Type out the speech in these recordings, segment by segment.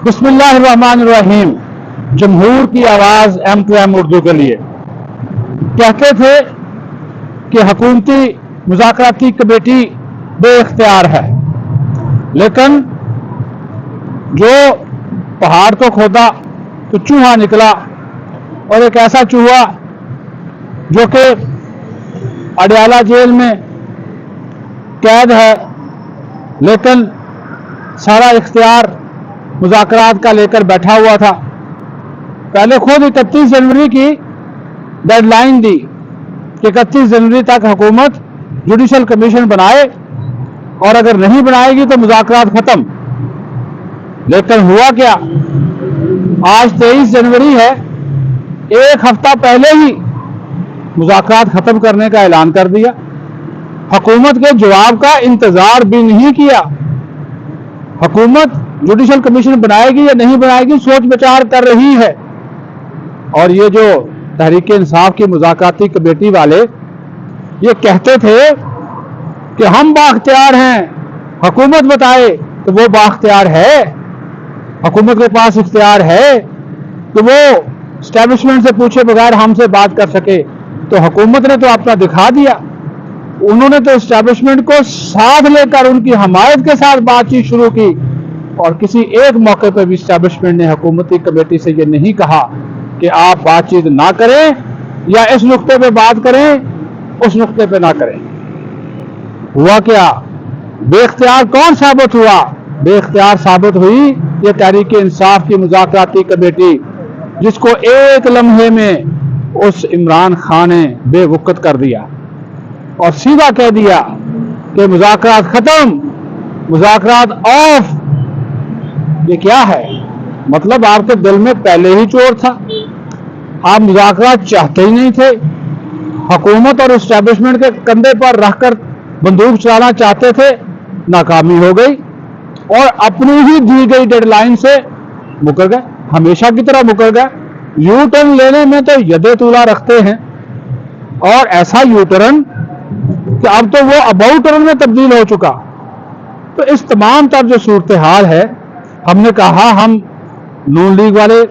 बिस्मिल्लाहिर्रहमानिर्रहीम। जमहूर की आवाज़ M2M उर्दू के लिए कहते थे कि हुकूमती मुज़ाकराती कमेटी बेइख्तियार है, लेकिन जो पहाड़ को खोदा तो चूहा निकला, और एक ऐसा चूहा जो कि अडयाला जेल में कैद है, लेकिन सारा इख्तियार मुज़ाकरात का लेकर बैठा हुआ था। पहले खुद 31 जनवरी की डेडलाइन दी कि 31 जनवरी तक हुकूमत जुडिशल कमीशन बनाए, और अगर नहीं बनाएगी तो मुज़ाकरात खत्म। लेकिन हुआ क्या, आज 23 जनवरी है, एक हफ्ता पहले ही मुज़ाकरात खत्म करने का ऐलान कर दिया। हुकूमत के जवाब का इंतजार भी नहीं किया। हुकूमत जुडिशल कमीशन बनाएगी या नहीं बनाएगी सोच विचार कर रही है। और ये जो तहरीक इंसाफ की मुज़ाकराती कमेटी वाले ये कहते थे कि हम बाख्तियार हैं, हुकूमत बताए तो वो बाख्तियार है, हुकूमत के पास इख्तियार है तो वो एस्टैब्लिशमेंट से पूछे बगैर हमसे बात कर सके। तो हुकूमत ने तो अपना दिखा दिया, उन्होंने तो एस्टैब्लिशमेंट को साथ लेकर उनकी हमायत के साथ बातचीत शुरू की, और किसी एक मौके पर भी एस्टैब्लिशमेंट ने हुकूमती कमेटी से ये नहीं कहा कि आप बातचीत ना करें या इस नुक्ते पे बात करें, उस नुक्ते पे ना करें। हुआ क्या, बेइख्तियार कौन साबित हुआ? बेइख्तियार साबित हुई ये तहरीक इंसाफ की मुज़ाकराती कमेटी, जिसको एक लम्हे में उस इमरान खान ने बेवकूफ़ कर दिया और सीधा कह दिया कि मुज़ाकरात खत्म, मुज़ाकरात ऑफ। ये क्या है? मतलब आपके दिल में पहले ही चोर था, आप मुज़ाकरात चाहते ही नहीं थे, हुकूमत और एस्टैब्लिशमेंट के कंधे पर रखकर बंदूक चलाना चाहते थे, नाकामी हो गई, और अपनी ही दी गई डेडलाइन से मुकर गए, हमेशा की तरह मुकर गए। यू टर्न लेने में तो यदे तूला रखते हैं, और ऐसा यू टर्न कि अब तो वो अबाउट टर्न में तब्दील हो चुका। तो इस तमाम तर जो सूरत हाल है, हमने कहा हम नून लीग वाले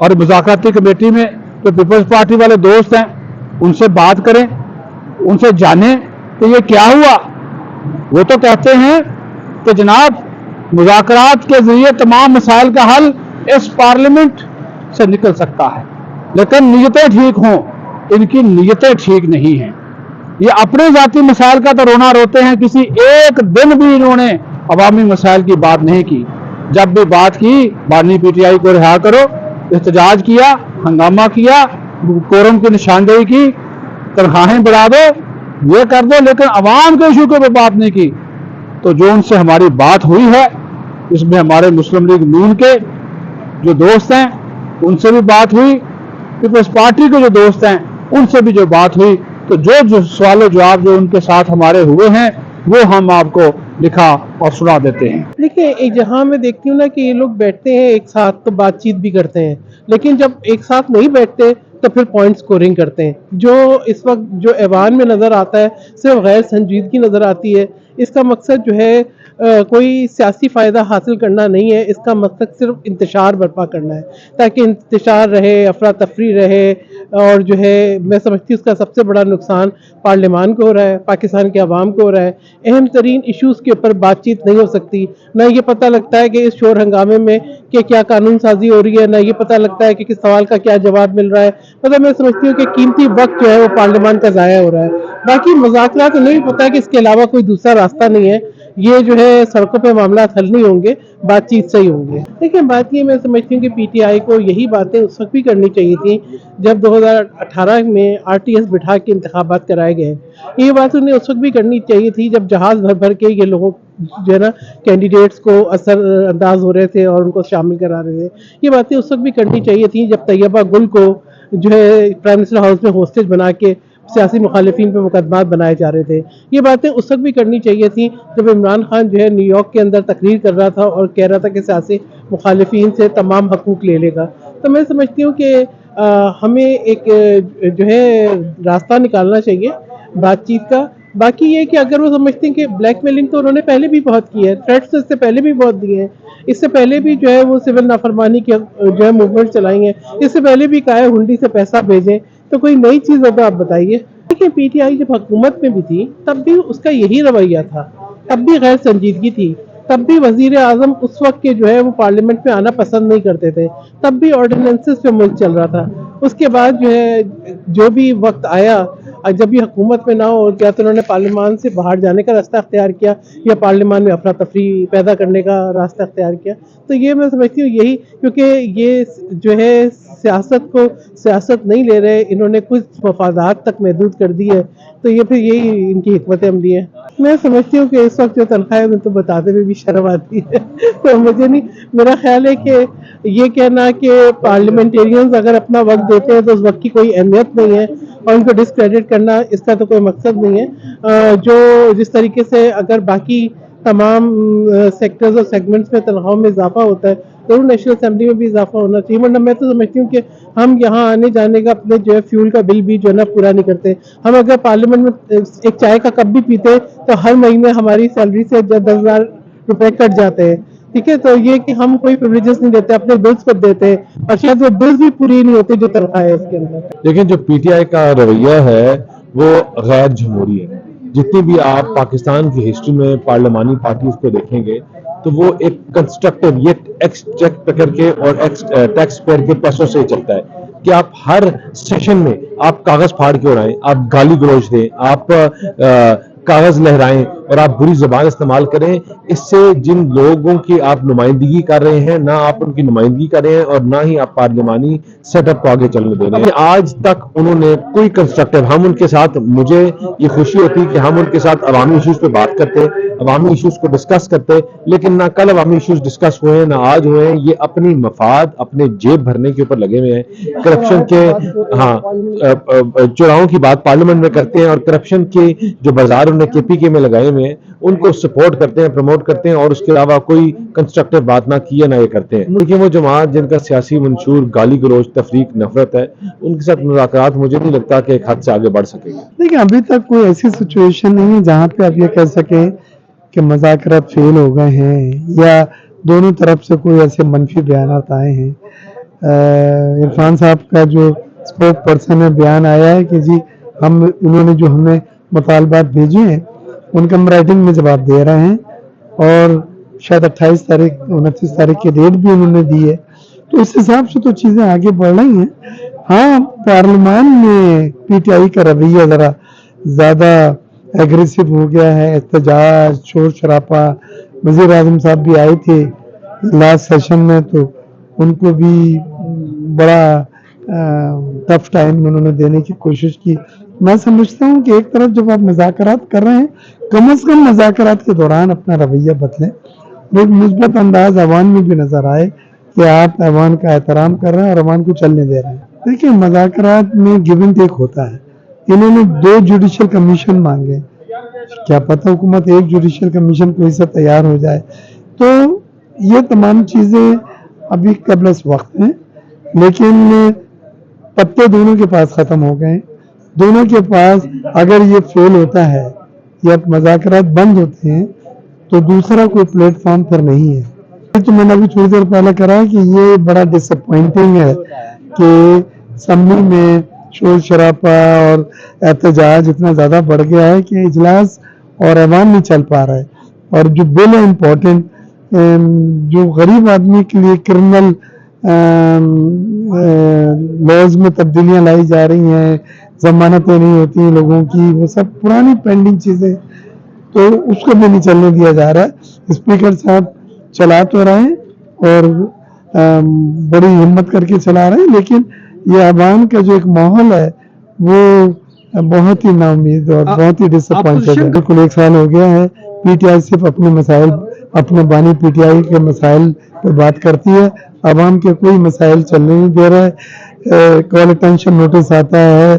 और मुज़ाकराती कमेटी में जो पीपल्स पार्टी वाले दोस्त हैं उनसे बात करें, उनसे जानें कि ये क्या हुआ। वो तो कहते हैं कि जनाब मुज़ाकरात के जरिए तमाम मसाइल का हल इस पार्लियामेंट से निकल सकता है, लेकिन नीयतें ठीक हों। इनकी नीयतें ठीक नहीं हैं। ये अपने जाती मसाइल का तो रोना रोते हैं, किसी एक दिन भी इन्होंने अवामी मसाइल की बात नहीं की। जब भी बात की, बानी पीटीआई को रिहा करो, एहतजाज किया, हंगामा किया, कोरम की निशानदेही की, तनख्वाहें बढ़ा दो, ये कर दो, लेकिन अवाम के इशू पे बात नहीं की। तो जो उनसे हमारी बात हुई है, इसमें हमारे मुस्लिम लीग नून के जो दोस्त हैं उनसे भी बात हुई, पीपल्स पार्टी के जो दोस्त हैं उनसे भी जो बात हुई, तो जो सवाल जवाब जो उनके साथ हमारे हुए हैं वो हम आपको लिखा और सुना देते हैं। देखिए, एक जहाँ मैं देखती हूँ ना कि ये लोग बैठते हैं एक साथ तो बातचीत भी करते हैं, लेकिन जब एक साथ नहीं बैठते तो फिर पॉइंट स्कोरिंग करते हैं। जो इस वक्त जो ऐवान में नज़र आता है सिर्फ गैर संजीदगी नज़र आती है। इसका मकसद जो है कोई सियासी फ़ायदा हासिल करना नहीं है, इसका मकसद सिर्फ इंतशार बर्पा करना है, ताकि इंतशार रहे, अफरा तफरी रहे। और जो है मैं समझती हूँ उसका सबसे बड़ा नुकसान पार्लियामान को हो रहा है, पाकिस्तान के अवाम को हो रहा है। अहम तरीन इशूज़ के ऊपर बातचीत नहीं हो सकती, ना ये पता लगता है कि इस शोर हंगामे में कि क्या कानून साजी हो रही है, ना ये पता लगता है कि किस सवाल का क्या जवाब मिल रहा है। मतलब मैं समझती हूँ कि कीमती वक्त जो है वो पार्लियामान का ज़ाया हो रहा है। बाकी मुज़ाकरात उन्हें भी पता है कि इसके अलावा कोई दूसरा रास्ता नहीं है, ये जो है सड़कों पे मामला हल नहीं होंगे, बातचीत से ही होंगे। देखिए, बात ये मैं समझती हूँ कि पीटीआई को यही बातें उस वक्त भी करनी चाहिए थी जब 2018 में आरटीएस बिठा के इंतखाबात कराए गए। ये बात उन्हें उस वक्त भी करनी चाहिए थी जब जहाज़ भर भर के ये लोगों जो है ना कैंडिडेट्स को असर अंदाज हो रहे थे और उनको शामिल करा रहे थे। ये बातें उस वक्त भी करनी चाहिए थी जब तैयबा गुल को जो है प्राइम मिनिस्टर हाउस में होस्टेज बना के सियासी मुखालिफिन पे मुकदमात बनाए जा रहे थे। ये बातें उस वक्त भी करनी चाहिए थी जब इमरान खान जो है न्यूयॉर्क के अंदर तकरीर कर रहा था और कह रहा था कि सियासी मुखालिफिन से तमाम हकूक ले लेगा। तो मैं समझती हूँ कि हमें एक जो है रास्ता निकालना चाहिए बातचीत का, باقی یہ کہ اگر وہ سمجھتے ہیں کہ بلیک میلنگ تو انہوں نے پہلے بھی بہت کی ہے، تھریٹس تو اس سے پہلے بھی بہت دیے ہیں، اس سے پہلے بھی جو ہے وہ سول نافرمانی کی جو ہے موومنٹ چلائی ہیں، اس سے پہلے بھی کہا ہے ہنڈی سے پیسہ بھیجیں، تو کوئی نئی چیز ہو تو آپ بتائیے. دیکھیں پی ٹی آئی جب حکومت میں بھی تھی تب بھی اس کا یہی رویہ تھا، تب بھی غیر سنجیدگی تھی، تب بھی وزیر اعظم اس وقت کے جو ہے وہ پارلیمنٹ میں آنا پسند نہیں کرتے تھے، تب بھی آرڈیننسز پہ ملک چل رہا تھا. اس کے بعد جو ہے جو بھی وقت آیا جب یہ حکومت میں نہ ہو کیا تو انہوں نے پارلیمان سے باہر جانے کا راستہ اختیار کیا یا پارلیمان میں افراتفری پیدا کرنے کا راستہ اختیار کیا. تو یہ میں سمجھتی ہوں یہی، کیونکہ یہ جو ہے سیاست کو سیاست نہیں لے رہے، انہوں نے کچھ مفادات تک محدود کر دی ہے، تو یہ پھر یہی ان کی حکمت عملی ہے. میں سمجھتی ہوں کہ اس وقت جو تنخواہ ہے تو بتاتے ہوئے بھی شرم آتی ہے. تو مجھے نہیں، میرا خیال ہے کہ یہ کہنا کہ پارلیمنٹیرینز اگر اپنا وقت دیتے ہیں تو اس وقت کی کوئی اہمیت نہیں ہے اور ان کو ڈسکریڈٹ کرنا اس کا تو کوئی مقصد نہیں ہے. جو جس طریقے سے اگر باقی تمام سیکٹرز اور سیگمنٹس میں تنخواہوں میں اضافہ ہوتا ہے ضرور نیشنل اسمبلی میں بھی اضافہ ہونا چاہیے. ورنہ میں تو سمجھتی ہوں کہ ہم یہاں آنے جانے کا اپنے جو ہے فیول کا بل بھی جو ہے نا پورا نہیں کرتے. ہم اگر پارلیمنٹ میں ایک چائے کا کپ بھی پیتے تو ہر مہینے ہماری سیلری سے 10,000 روپے کٹ جاتے ہیں. ٹھیک ہے، تو یہ کہ ہم کوئی پریویلیجز نہیں دیتے، اپنے بلز پر دیتے ہیں اور شاید وہ بلز بھی پوری نہیں ہوتی جو تنخواہ ہے اس کے اندر. لیکن جو پی ٹی آئی کا رویہ ہے وہ غیر جمہوری ہے. جتنی بھی آپ پاکستان کی ہسٹری میں پارلیمانی پارٹیز کو دیکھیں گے تو وہ ایک کنسٹرکٹیو، یہ ایکس چیک کر کے اور ایکس ٹیکس پیئر کے پیسوں سے چلتا ہے کہ آپ ہر سیشن میں آپ کاغذ پھاڑ کے اڑائیں، آپ گالی گلوچ دیں، آپ کاغذ لہرائیں اور آپ بری زبان استعمال کریں. اس سے جن لوگوں کی آپ نمائندگی کر رہے ہیں نہ آپ ان کی نمائندگی کر رہے ہیں اور نہ ہی آپ پارلیمانی سیٹ اپ کو آگے چلنے دے رہے ہیں. آج تک انہوں نے کوئی کنسٹرکٹیو، ہم ان کے ساتھ، مجھے یہ خوشی ہوتی کہ ہم ان کے ساتھ عوامی ایشوز پہ بات کرتے، عوامی ایشوز کو ڈسکس کرتے، لیکن نہ کل عوامی ایشوز ڈسکس ہوئے ہیں نہ آج ہوئے ہیں. یہ اپنی مفاد، اپنے جیب بھرنے کے اوپر لگے ہوئے ہیں. کرپشن کے چوراہوں کی بات پارلیمنٹ میں کرتے ہیں اور کرپشن کے جو بازار انہوں نے کے پی کے میں لگائے ہوئے ہیں ان کو سپورٹ کرتے ہیں، پروموٹ کرتے ہیں اور اس کے علاوہ کوئی کنسٹرکٹیو بات نہ کی ہے نہ یہ کرتے ہیں. لیکن وہ جماعت جن کا سیاسی منشور گالی گلوچ، تفریق، نفرت ہے، ان کے ساتھ مذاکرات مجھے نہیں لگتا کہ ایک حد سے آگے بڑھ سکے گا. دیکھیں ابھی تک کوئی ایسی سچویشن نہیں ہے جہاں پہ آپ یہ کہہ سکیں کہ مذاکرات فیل ہو گئے ہیں یا دونوں طرف سے کوئی ایسے منفی بیانات آئے ہیں. عرفان صاحب کا جو اسپوک پرسن ہے بیان آیا ہے کہ جی انہوں نے جو ہمیں مطالبات بھیجے ہیں ان کا ہم رائٹنگ میں جواب دے رہے ہیں اور شاید 28 تاریخ 29 تاریخ کی ڈیٹ بھی انہوں نے دی ہے. تو اس حساب سے تو چیزیں آگے بڑھ رہی ہیں. ہاں پارلیمان میں پی ٹی آئی کا رویہ ذرا زیادہ ایگریسو ہو گیا ہے، احتجاج، شور شرابہ. وزیر اعظم صاحب بھی آئے تھے لاسٹ سیشن میں تو ان کو بھی بڑا ٹف ٹائم انہوں نے دینے کی کوشش کی. میں سمجھتا ہوں کہ ایک طرف جب آپ مذاکرات کر رہے ہیں کم از کم مذاکرات کے دوران اپنا رویہ بدلیں اور ایک مثبت انداز ایوان میں بھی نظر آئے کہ آپ ایوان کا احترام کر رہے ہیں اور ایوان کو چلنے دے رہے ہیں. دیکھیں مذاکرات میں گیو اینڈ ٹیک ہوتا ہے. انہوں نے 2 جوڈیشل کمیشن مانگے، کیا پتہ حکومت ایک جوڈیشل کمیشن کوئی سے تیار ہو جائے. تو یہ تمام چیزیں ابھی قبل از وقت ہیں لیکن پتے دونوں کے پاس ختم ہو گئے ہیں. دونوں کے پاس اگر یہ فیل ہوتا ہے یا مذاکرات بند ہوتے ہیں تو دوسرا کوئی پلیٹ فارم پھر نہیں ہے. تو میں نے ابھی تھوڑی دیر پہلے کرا کہ یہ بڑا ڈس اپوائنٹنگ ہے کہ اسمبلی میں شور شرابہ اور احتجاج اتنا زیادہ بڑھ گیا ہے کہ اجلاس اور ایوان نہیں چل پا رہا ہے. اور جو بل ہے امپورٹنٹ، جو غریب آدمی کے لیے کرمنل لاز میں تبدیلیاں لائی جا رہی ہیں، ضمانتیں نہیں ہوتی ہیں لوگوں کی، وہ سب پرانی پینڈنگ چیزیں، تو اس کو بھی نہیں چلنے دیا جا رہا ہے. اسپیکر صاحب چلا تو رہے ہیں اور بڑی ہمت کر کے چلا رہے ہیں لیکن یہ عوام کا جو ایک ماحول ہے وہ بہت ہی نا امید اور بہت ہی ڈس اپوائنٹڈ ہے. بالکل 1 سال ہو گیا ہے پی ٹی آئی صرف اپنے مسائل، اپنے بانی پی ٹی آئی کے مسائل پہ بات کرتی ہے، عوام کے کوئی مسائل چلنے نہیں دے رہا ہے. کال اٹینشن نوٹس آتا ہے،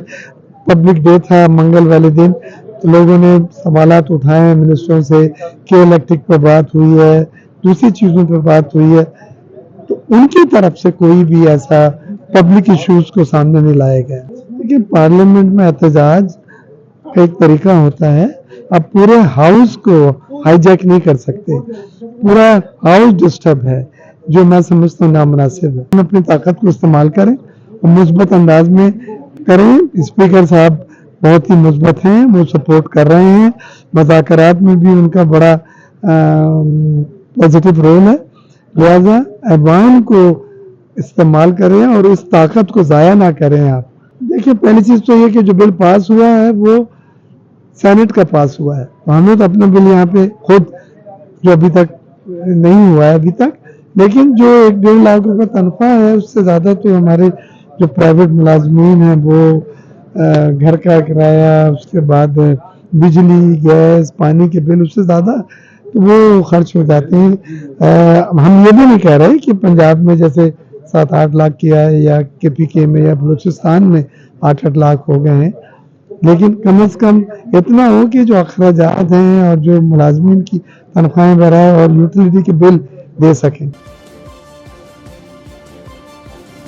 پبلک ڈے تھا منگل والے دن تو لوگوں نے سوالات اٹھائے ہیں منسٹروں سے کہ الیکٹرک پہ بات ہوئی ہے، دوسری چیزوں پہ بات ہوئی ہے، تو ان کی طرف سے کوئی بھی ایسا پبلک ایشوز کو سامنے نہیں لایا گیا. لیکن پارلیمنٹ میں احتجاج کا ایک طریقہ ہوتا ہے आप पूरे हाउस को हाईजैक नहीं कर सकते, पूरा हाउस डिस्टर्ब है, जो मैं समझता हूँ नामुनासिब है। हम अपनी ताकत को इस्तेमाल करें और मुस्बत अंदाज में करें। स्पीकर साहब बहुत ही मुस्बत हैं, वो सपोर्ट कर रहे हैं, मुज़ाकरात में भी उनका बड़ा पॉजिटिव रोल है, लिहाजा ऐवान को इस्तेमाल करें और इस ताकत को ज़ाया ना करें। आप देखिए, पहली चीज़ तो ये कि जो बिल पास हुआ है वो सेनेट का पास हुआ है, हमें तो अपना बिल यहाँ पे खुद जो अभी तक नहीं हुआ है अभी तक, लेकिन जो 1-1.5 लाख रुपए तनख्वाह है उससे ज़्यादा तो हमारे जो प्राइवेट मुलाजमीन हैं वो घर का किराया, उसके बाद बिजली, गैस, पानी के बिल, उससे ज़्यादा तो वो खर्च हो जाते हैं। हम ये भी नहीं कह रहे कि पंजाब में जैसे 7-8 लाख किया है या KPK में या बलूचिस्तान में 8-8 लाख हो गए हैं, लेकिन कम से कम इतना हो कि जो अखराजात हैं और जो मुलाजमीन की तनख्वाहें बढ़ाए और यूटिलिटी के बिल दे सकें।